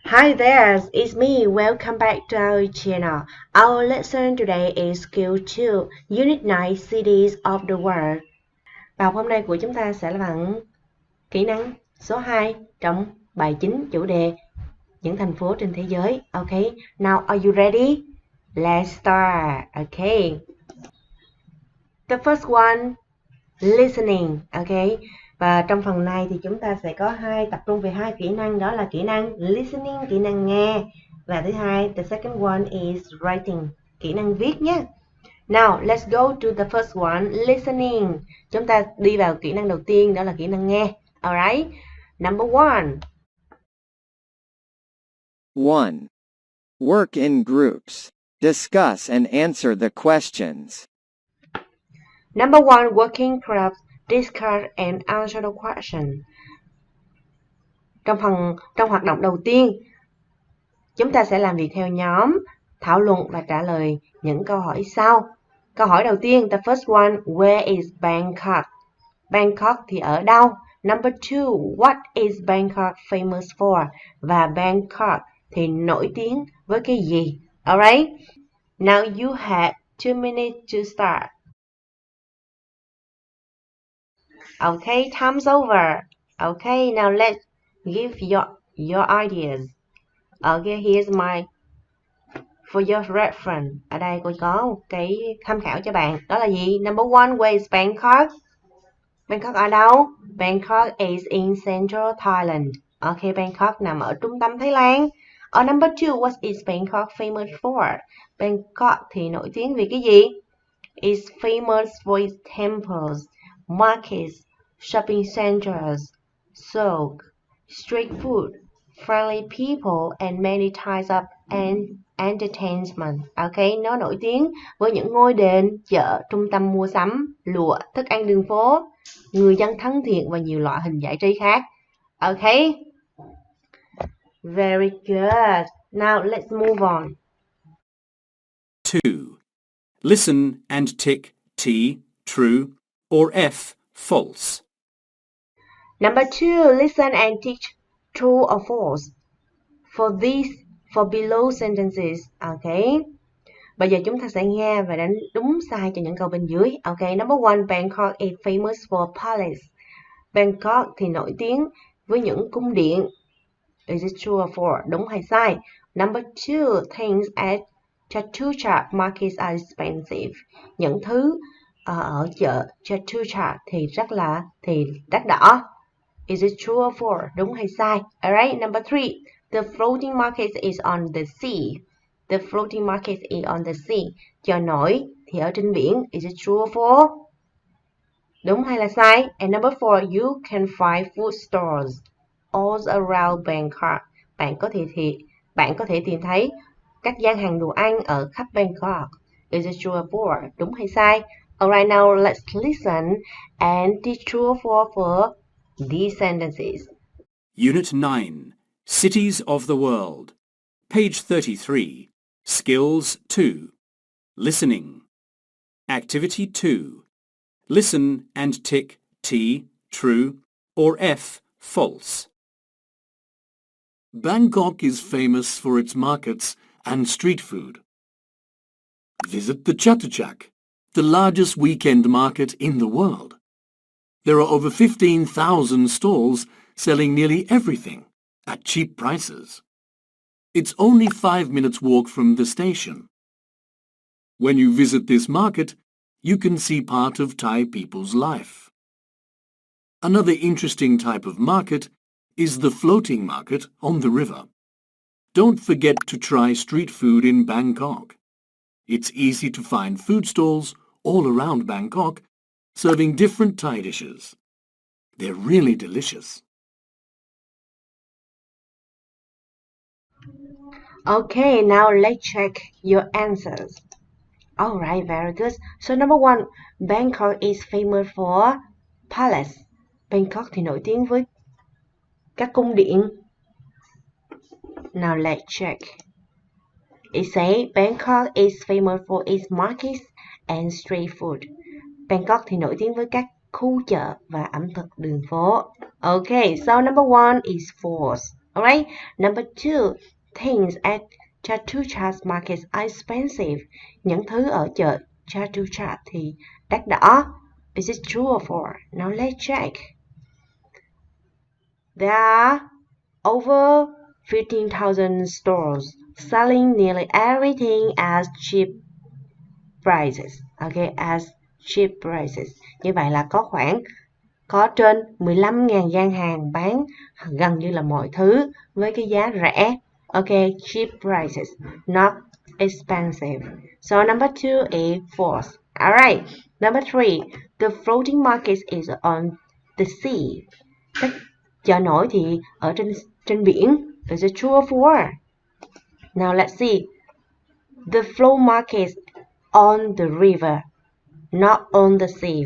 Hi there, it's me. Welcome back to our channel. Our lesson today is Skill 2, Unit 9, Cities of the World. Bài học hôm nay của chúng ta sẽ là bằng kỹ năng số 2 trong bài chính chủ đề những thành phố trên thế giới. Okay, now are you ready? Let's start. Okay. The first one, listening. Okay. Và trong phần này thì chúng ta sẽ có tập trung về hai kỹ năng, đó là kỹ năng listening, kỹ năng nghe, và thứ hai, the second one is writing, kỹ năng viết nhé. Now let's go to the first one, listening. Chúng ta đi vào kỹ năng đầu tiên, đó là kỹ năng nghe. Alright. Number one. 1. Work in groups. Discuss and answer the questions. Number one, working groups. Discuss and answer the question. Trong hoạt động đầu tiên, chúng ta sẽ làm việc theo nhóm, thảo luận và trả lời những câu hỏi sau. Câu hỏi đầu tiên, the first one, where is Bangkok? Bangkok thì ở đâu? Number two, what is Bangkok famous for? Và Bangkok thì nổi tiếng với cái gì? Alright? Now you have 2 minutes to start. Okay, time's over. Okay, now let's give your ideas. Okay, here's for your reference. Ở đây cô có một cái tham khảo cho bạn. Đó là gì? Number one, where is Bangkok? Bangkok ở đâu? Bangkok is in central Thailand. Okay, Bangkok nằm ở trung tâm Thái Lan. Number two, what is Bangkok famous for? Bangkok thì nổi tiếng vì cái gì? It's famous for its temples, markets, shopping centers, souk, street food, friendly people, and many types of entertainment. Okay, nó nổi tiếng với những ngôi đền, chợ, trung tâm mua sắm, lụa, thức ăn đường phố, người dân thân thiện và nhiều loại hình giải trí khác. Okay, very good. Now let's move on. 2. Listen and tick T, true, or F, false. Number two, listen and tick true or false for below sentences. Okay. Bây giờ chúng ta sẽ nghe và đánh đúng sai cho những câu bên dưới. Okay. Number one, Bangkok is famous for palace. Bangkok thì nổi tiếng với những cung điện. Is it true or false? Đúng hay sai? Number two, things at Chatuchak markets are expensive. Những thứ ở chợ Chatuchak thì đắt đỏ. Is it true or false? Đúng hay sai? Alright, number three, the floating market is on the sea. The floating market is on the sea. Chợ nổi thì ở trên biển. Is it true or false? Đúng hay là sai? And number four, you can find food stores all around Bangkok. Bạn có thể tìm thấy các gian hàng đồ ăn ở khắp Bangkok. Is it true or false? Đúng hay sai? Alright, now let's listen and teach true or false for these sentences. Unit 9, Cities of the World. Page 33. Skills 2. Listening. Activity 2. Listen and tick T, true, or F, false. Bangkok is famous for its markets and street food. Visit the Chatuchak, the largest weekend market in the world. There are over 15,000 stalls selling nearly everything at cheap prices. It's only 5 minutes walk from the station. When you visit this market, you can see part of Thai people's life. Another interesting type of market is the floating market on the river. Don't forget to try street food in Bangkok. It's easy to find food stalls all around Bangkok serving different Thai dishes. They're really delicious. Okay, now let's check your answers. Alright, very good. So number one, Bangkok is famous for palace. Bangkok thì nổi tiếng với các cung điện. Now let's check. It says Bangkok is famous for its markets and street food. Bangkok thì nổi tiếng với các khu chợ và ẩm thực đường phố. Okay, so number one is false. Alright. Number 2, things at Chatuchak markets are expensive. Những thứ ở chợ Chatuchak thì đắt đỏ. Is it true or false? Now let's check. There are over 15,000 stores selling nearly everything at cheap prices. Okay, as cheap prices. Như vậy là có trên 15.000 gian hàng bán gần như là mọi thứ với cái giá rẻ. Okay, cheap prices, not expensive. So number 2 is false. Alright. Number 3, the floating market is on the sea. Các chợ nổi thì ở trên biển. Is it true or false? Now let's see. The float market on the river, not on the sea.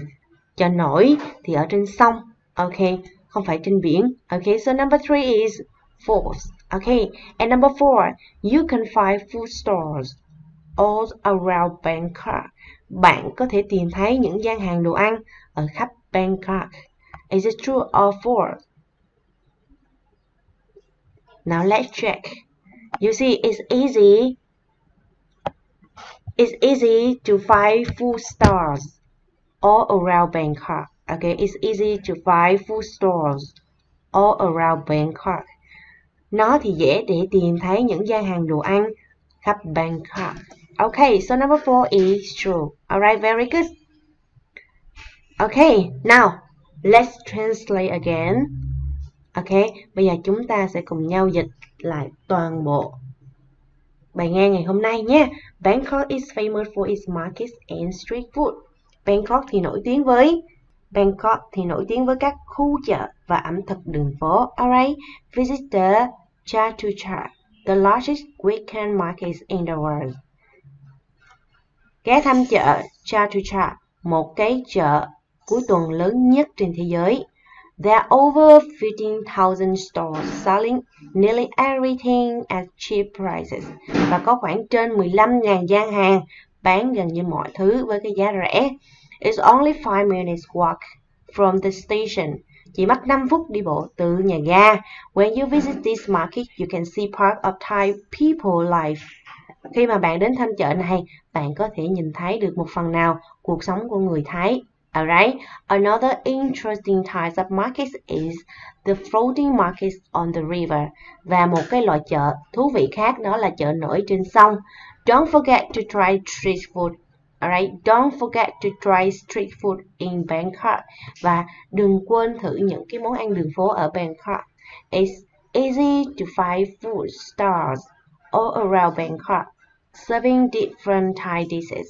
Chợ nổi thì ở trên sông. Okay, không phải trên biển. Okay, so number 3 is false. Okay, and number 4, you can find food stores all around Bangkok. Bạn có thể tìm thấy những gian hàng đồ ăn ở khắp Bangkok. Is it true or false? Now let's check. You see, it's easy to find food stores all around Bangkok. Okay, it's easy to find food stores all around Bangkok. Nó thì dễ để tìm thấy những gian hàng đồ ăn khắp Bangkok. Okay, so number 4 is true. Alright, very good. Okay, now let's translate again. Okay, bây giờ chúng ta sẽ cùng nhau dịch lại toàn bộ bài nghe ngày hôm nay nhé. Bangkok is famous for its markets and street food. Bangkok thì nổi tiếng với các khu chợ và ẩm thực đường phố. Alright, visit the Chatuchak, the largest weekend market in the world. Ghé thăm chợ Chatuchak, một cái chợ cuối tuần lớn nhất trên thế giới. There are over 15,000 stores selling nearly everything at cheap prices. Và có khoảng trên 15.000 gian hàng bán gần như mọi thứ với cái giá rẻ. It's only 5 minutes walk from the station. Chỉ mất 5 phút đi bộ từ nhà ga. When you visit this market, you can see part of Thai people life. Khi mà bạn đến thăm chợ này, bạn có thể nhìn thấy được một phần nào cuộc sống của người Thái. Alright. Another interesting type of markets is the floating markets on the river. Và một cái loại chợ thú vị khác đó là chợ nổi trên sông. Don't forget to try street food. Alright, don't forget to try street food in Bangkok. Và đừng quên thử những cái món ăn đường phố ở Bangkok. It's easy to find food stores all around Bangkok, serving different Thai dishes.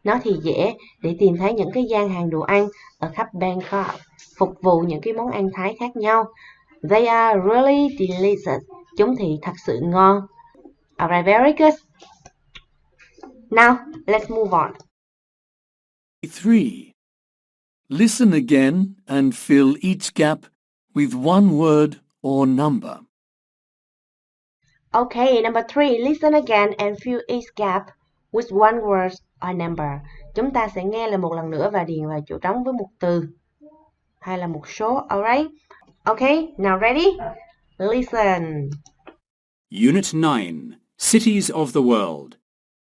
Nó thì dễ để tìm thấy những cái gian hàng đồ ăn ở khắp Bangkok, phục vụ những cái món ăn Thái khác nhau. They are really delicious. Chúng thì thật sự ngon. Alright, very good. Now, let's move on. 3. Listen again and fill each gap with one word or number. Okay, number 3, listen again and fill each gap with one word or number. Chúng ta sẽ nghe lại một lần nữa và điền vào chỗ trống với một từ hay là một số. Alright? Okay, now ready? Listen. Unit 9, Cities of the World.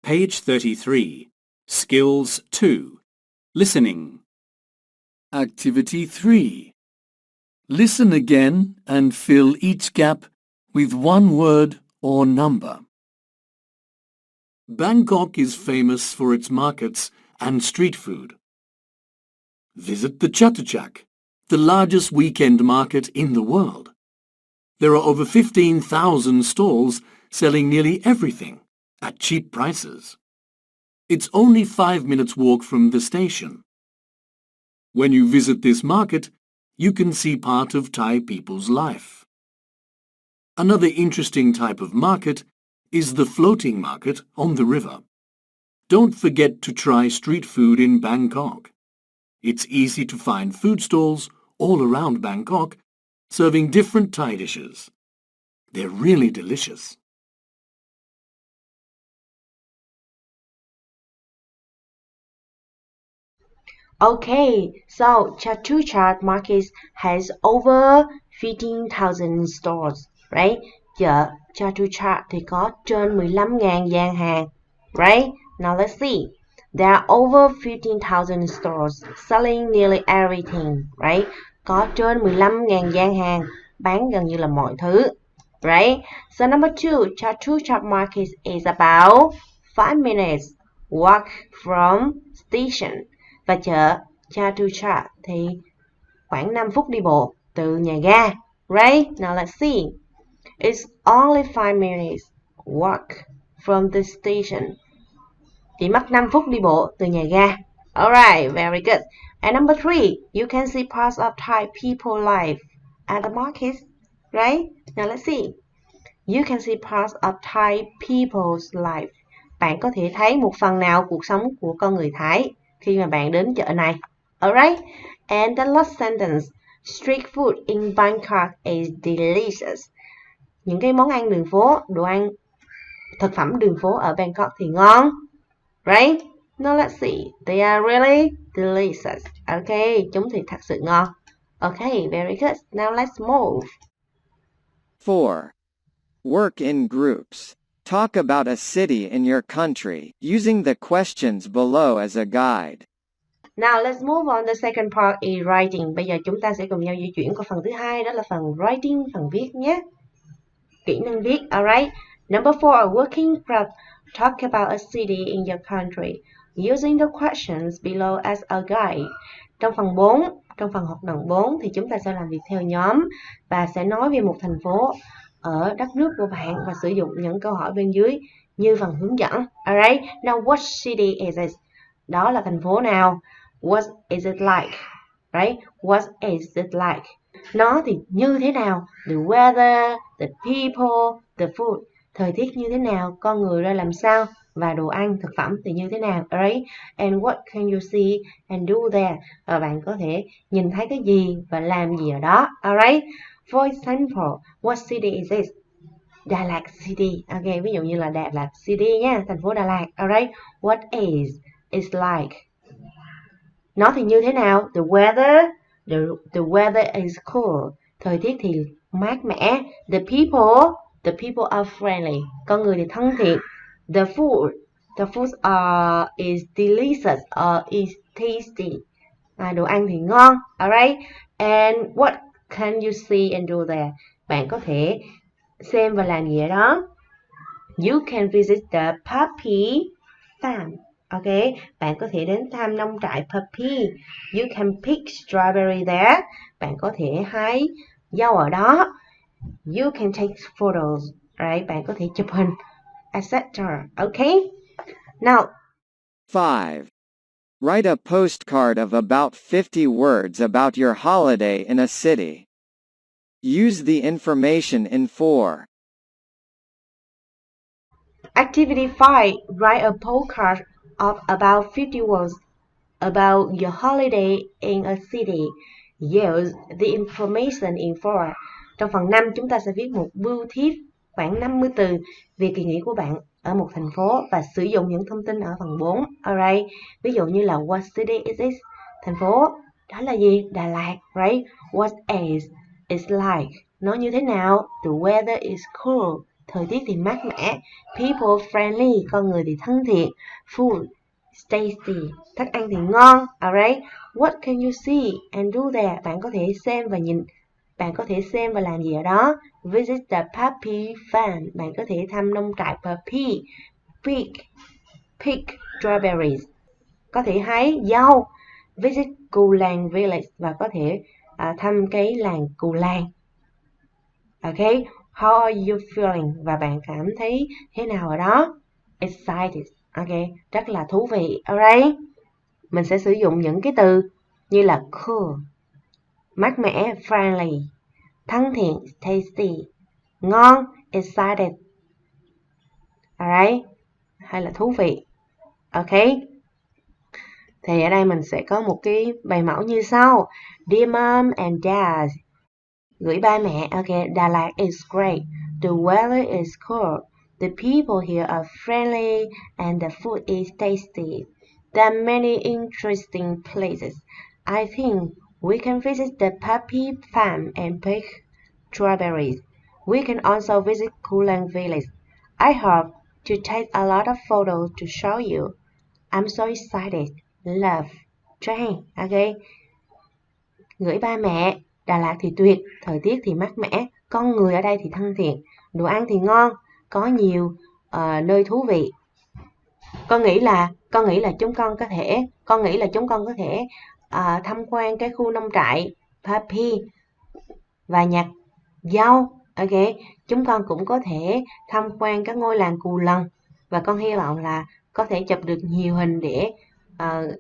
Page 33. Skills 2. Listening. Activity 3. Listen again and fill each gap with one word or number. Bangkok is famous for its markets and street food. Visit the Chatuchak, the largest weekend market in the world. There are over 15,000 stalls selling nearly everything at cheap prices. It's only 5 minutes walk from the station. When you visit this market, you can see part of Thai people's life. Another interesting type of market is the floating market on the river. Don't forget to try street food in Bangkok. It's easy to find food stalls all around Bangkok serving different Thai dishes. They're really delicious. Okay, so Chatuchak Market has over 15,000 stores. right? Chợ Chatuchak thì có trên 15.000 gian hàng, right? Now let's see. There are over 15,000 stores selling nearly everything, right? Có trên 15.000 gian hàng bán gần như là mọi thứ, right? So number 2, Chatuchak Market is about 5 minutes walk from station. Và chợ Chatuchak thì khoảng 5 phút đi bộ từ nhà ga, right? Now let's see. It's only 5 minutes walk from the station. Chỉ mất 5 phút đi bộ từ nhà ga. Alright, very good. And number 3, you can see parts of Thai people life at the market, right? Now let's see. You can see parts of Thai people's life. Bạn có thể thấy một phần nào cuộc sống của con người Thái khi mà bạn đến chợ này. Alright? And the last sentence. Street food in Bangkok is delicious. Những cái món ăn đường phố, đồ ăn, thực phẩm đường phố ở Bangkok thì ngon. Right? Now let's see. They are really delicious. Okay, chúng thì thật sự ngon. Okay, very good. Now let's move. 4. Work in groups. Talk about a city in your country, using the questions below as a guide. Now let's move on the second part is writing. Bây giờ chúng ta sẽ cùng nhau di chuyển qua phần thứ hai, đó là phần writing, phần viết nhé. Kỹ năng viết, alright. Number 4, working group. Talk about a city in your country, using the questions below as a guide. Trong phần hoạt động 4 thì chúng ta sẽ làm việc theo nhóm và sẽ nói về một thành phố ở đất nước của bạn và sử dụng những câu hỏi bên dưới như phần hướng dẫn. Alright, now what city is it? Đó là thành phố nào? What is it like? Right? What is it like? Nó thì như thế nào? The weather, the people, the food. Thời tiết như thế nào? Con người ra làm sao? Và đồ ăn, thực phẩm thì như thế nào? Alright? And what can you see and do there? Và bạn có thể nhìn thấy cái gì và làm gì ở đó? Alright? For example, what city is it? Đà Lạt City. Ok, ví dụ như là Đà Lạt City nha, thành phố Đà Lạt. Alright? What is like? Nó thì như thế nào? The weather is cool. Thời tiết thì mát mẻ. The people are friendly. Con người thì thân thiện. The food is delicious or is tasty. Đồ ăn thì ngon. Alright? And what can you see and do there? Bạn có thể xem và làm gì ở đó? You can visit the puppy farm. Ok, bạn có thể đến thăm nông trại puppy. You can pick strawberry there. Bạn có thể hái dâu ở đó. You can take photos. Right? Bạn có thể chụp hình, etc. Ok. Now, 5. Write a postcard of about 50 words about your holiday in a city. Use the information in 4. Activity 5. Write a postcard of about 50 words about your holiday in a city. Use the information in 4. Trong phần 5, chúng ta sẽ viết một bưu thiếp khoảng 50 từ về kỳ nghỉ của bạn ở một thành phố và sử dụng những thông tin ở phần 4. Alright. Ví dụ như là what city is it? Thành phố đó là gì? Đà Lạt, right? What is like? Nó như thế nào? The weather is cool. Thời tiết thì mát mẻ. People friendly. Con người thì thân thiện. Food tasty. Thức ăn thì ngon. Alright. What can you see and do there? Bạn có thể xem và nhìn. Bạn có thể xem và làm gì ở đó? Visit the puppy farm. Bạn có thể thăm nông trại puppy. Pick strawberries. Có thể hái dâu. Visit Cù Làng village. Và có thể thăm cái làng Cù Làng. Ok. How are you feeling? Và bạn cảm thấy thế nào ở đó? Excited. Ok. Rất là thú vị. Alright. Mình sẽ sử dụng những cái từ như là cool, mát mẻ, friendly, thân thiện, tasty, ngon, excited. Alright. Hay là thú vị. Ok. Thì ở đây mình sẽ có một cái bài mẫu như sau. Dear Mom and Dad. Gửi ba mẹ. Ok. Đà Lạt is great. The weather is cool. The people here are friendly and the food is tasty. There are many interesting places. I think we can visit the puppy farm and pick strawberries. We can also visit Kulang village. I hope to take a lot of photos to show you. I'm so excited. Love, Trang. Ok. Gửi ba mẹ. Đà Lạt thì tuyệt, thời tiết thì mát mẻ, con người ở đây thì thân thiện, đồ ăn thì ngon, có nhiều nơi thú vị. Con nghĩ là chúng con có thể tham quan cái khu nông trại Papi và nhặt dâu. Ok, chúng con cũng có thể tham quan các ngôi làng Cù Lần và con hy vọng là có thể chụp được nhiều hình để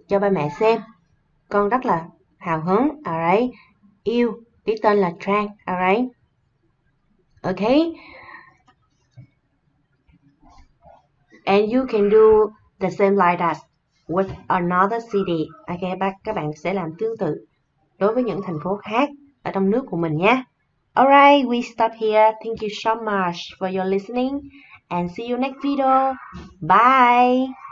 cho ba mẹ xem. Con rất là hào hứng. Alright, yêu, cái tên là Trang. Alright, okay. And you can do the same like that with another city. Ok, các bạn sẽ làm tương tự đối với những thành phố khác ở trong nước của mình nhé. Alright, we stop here. Thank you so much for your listening and see you next video. Bye.